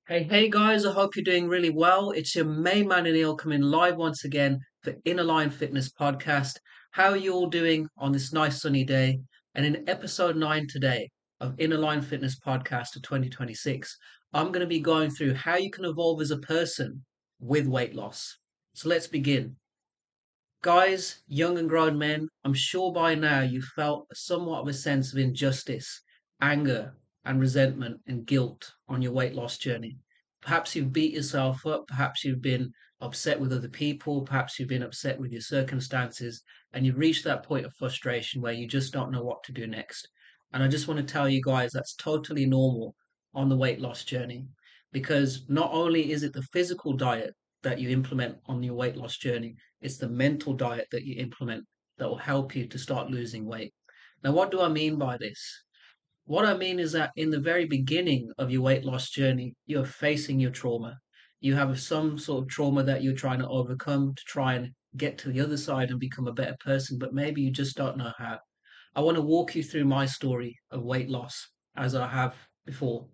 Hey guys, I hope you're doing really well. It's your main man Anil coming live once again for Inner Line Fitness Podcast. How are you all doing on this nice sunny day? And in episode 9 today of Inner Line Fitness Podcast of 2026, I'm going to be going through how you can evolve as a person with weight loss. So let's begin. Guys, young and grown men, I'm sure by now you felt somewhat of a sense of injustice, anger, and resentment and guilt on your weight loss journey. Perhaps you've beat yourself up, perhaps you've been upset with other people, perhaps you've been upset with your circumstances, and you've reached that point of frustration where you just don't know what to do next. And I just want to tell you guys that's totally normal on the weight loss journey because not only is it the physical diet that you implement on your weight loss journey, it's the mental diet that you implement that will help you to start losing weight. Now, what do I mean by this? What I mean is that in the very beginning of your weight loss journey, you're facing your trauma. You have some sort of trauma that you're trying to overcome to try and get to the other side and become a better person, but maybe you just don't know how. I want to walk you through my story of weight loss as I have before.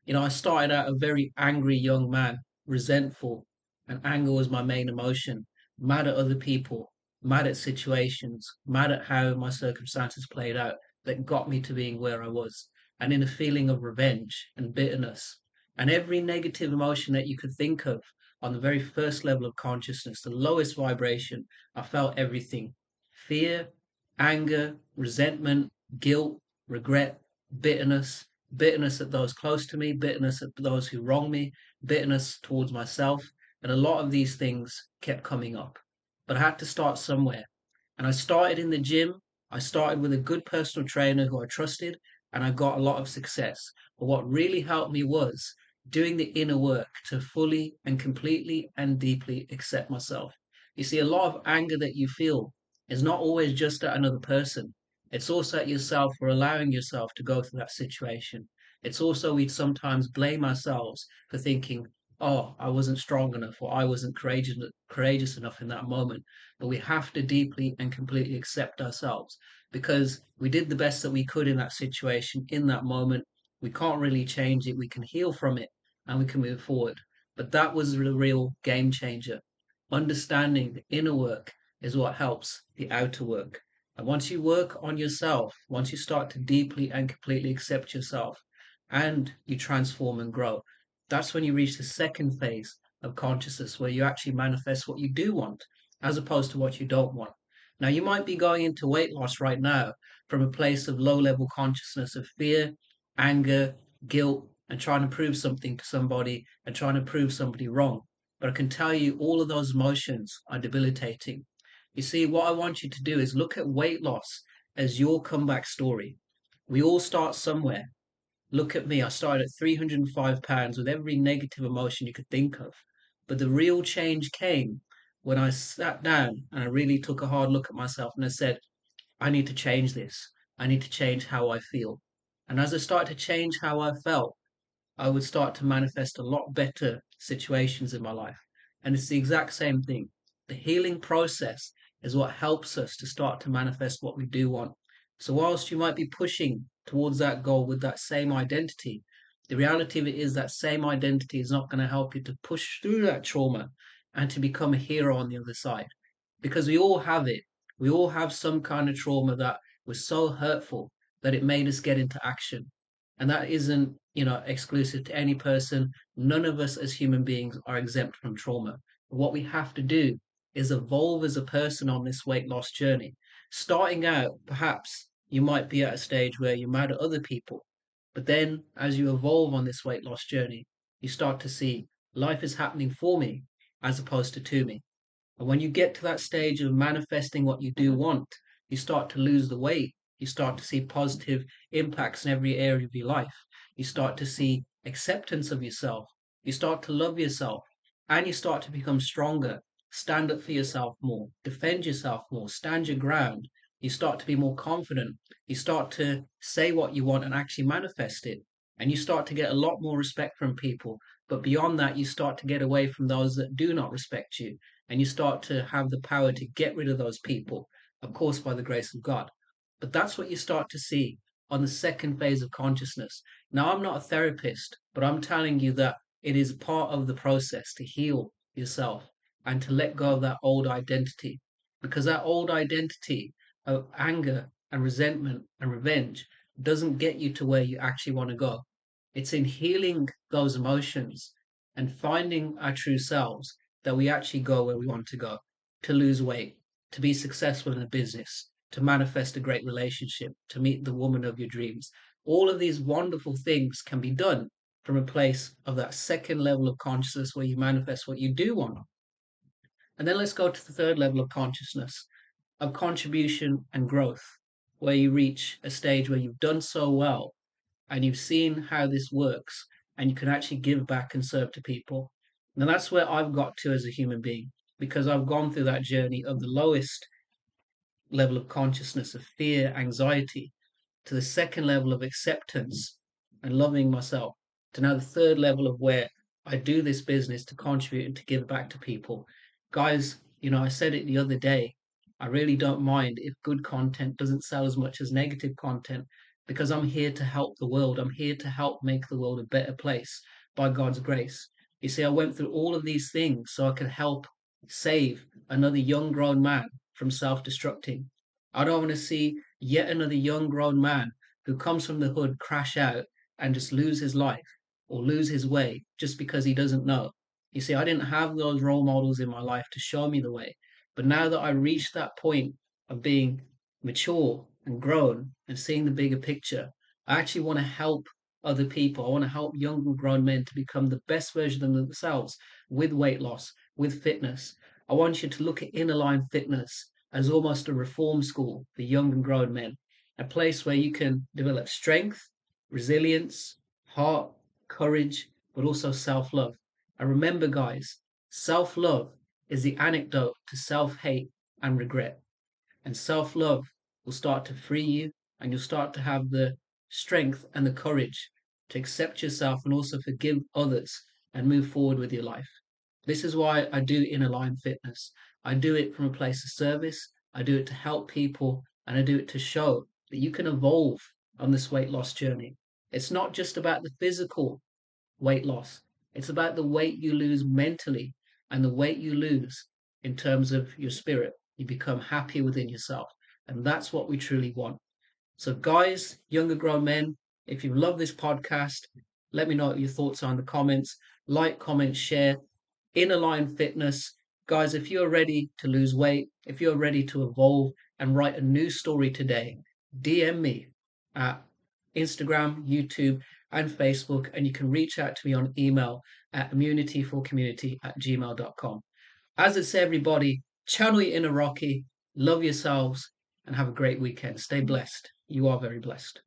I started out a very angry young man, resentful, and anger was my main emotion. Mad at other people, mad at situations, mad at how my circumstances played out that got me to being where I was, and in a feeling of revenge and bitterness. And every negative emotion that you could think of on the very first level of consciousness, the lowest vibration, I felt everything: fear, anger, resentment, guilt, regret, bitterness, bitterness at those close to me, bitterness at those who wrong me, bitterness towards myself. And a lot of these things kept coming up. But I had to start somewhere. And I started in the gym. I started with a good personal trainer who I trusted, and I got a lot of success. But what really helped me was doing the inner work to fully and completely and deeply accept myself. You see, a lot of anger that you feel is not always just at another person. It's also at yourself for allowing yourself to go through that situation. It's also we sometimes blame ourselves for thinking, oh, I wasn't strong enough or I wasn't courageous enough in that moment. But we have to deeply and completely accept ourselves because we did the best that we could in that situation, in that moment. We can't really change it. We can heal from it and we can move forward. But that was the real game changer. Understanding the inner work is what helps the outer work. And once you work on yourself, once you start to deeply and completely accept yourself and you transform and grow, that's when you reach the second phase of consciousness where you actually manifest what you do want as opposed to what you don't want. Now, you might be going into weight loss right now from a place of low level consciousness of fear, anger, guilt, and trying to prove something to somebody and trying to prove somebody wrong. But I can tell you all of those emotions are debilitating. You see, what I want you to do is look at weight loss as your comeback story. We all start somewhere. Look at me, I started at 305 pounds with every negative emotion you could think of. But the real change came when I sat down and I really took a hard look at myself and I said, I need to change this. I need to change how I feel. And as I started to change how I felt, I would start to manifest a lot better situations in my life. And it's the exact same thing. The healing process is what helps us to start to manifest what we do want. So, whilst you might be pushing towards that goal with that same identity, the reality of it is that same identity is not going to help you to push through that trauma and to become a hero on the other side. Because we all have it. We all have some kind of trauma that was so hurtful that it made us get into action. And that isn't, exclusive to any person. None of us as human beings are exempt from trauma. But what we have to do is evolve as a person on this weight loss journey. Starting out, perhaps you might be at a stage where you're mad at other people. But then as you evolve on this weight loss journey, you start to see life is happening for me as opposed to me. And when you get to that stage of manifesting what you do want, you start to lose the weight. You start to see positive impacts in every area of your life. You start to see acceptance of yourself. You start to love yourself and you start to become stronger, stand up for yourself more, defend yourself more, stand your ground. You start to be more confident. You start to say what you want and actually manifest it. And you start to get a lot more respect from people. But beyond that, you start to get away from those that do not respect you and you start to have the power to get rid of those people, of course, by the grace of God. But that's what you start to see on the second phase of consciousness. Now, I'm not a therapist, but I'm telling you that It is part of the process to heal yourself and to let go of that old identity, because that old identity of anger and resentment and revenge doesn't get you to where you actually want to go. It's in healing those emotions and finding our true selves that we actually go where we want to go, to lose weight, to be successful in a business, to manifest a great relationship, to meet the woman of your dreams. All of these wonderful things can be done from a place of that second level of consciousness where you manifest what you do want. And then let's go to the third level of consciousness, of contribution and growth, where you reach a stage where you've done so well and you've seen how this works and you can actually give back and serve to people. And that's where I've got to as a human being, because I've gone through that journey of the lowest level of consciousness of fear, anxiety, to the second level of acceptance and loving myself, to now the third level of where I do this business to contribute and to give back to people. Guys, I said it the other day. I really don't mind if good content doesn't sell as much as negative content, because I'm here to help the world. I'm here to help make the world a better place by God's grace. You see, I went through all of these things so I could help save another young grown man from self destructing. I don't want to see yet another young grown man who comes from the hood crash out and just lose his life or lose his way just because he doesn't know. You see, I didn't have those role models in my life to show me the way. But now that I reached that point of being mature and grown and seeing the bigger picture, I actually want to help other people. I want to help young and grown men to become the best version of themselves with weight loss, with fitness. I want you to look at Inner Line Fitness as almost a reform school for young and grown men, a place where you can develop strength, resilience, heart, courage, but also self love. And remember, guys, self love is the antidote to self hate and regret. And self love will start to free you, and you'll start to have the strength and the courage to accept yourself and also forgive others and move forward with your life. This is why I do Inner Line Fitness. I do it from a place of service, I do it to help people, and I do it to show that you can evolve on this weight loss journey. It's not just about the physical weight loss, it's about the weight you lose mentally and the weight you lose in terms of your spirit. You become happier within yourself. And that's what we truly want. So, guys, younger grown men, if you love this podcast, let me know what your thoughts are in the comments. Like, comment, share. Inner Line Fitness. Guys, if you're ready to lose weight, if you're ready to evolve and write a new story today, DM me at Instagram, YouTube, and Facebook, and you can reach out to me on email at immunityforcommunity@gmail.com. As I say, everybody, channel your inner Rocky, love yourselves, and have a great weekend. Stay blessed. You are very blessed.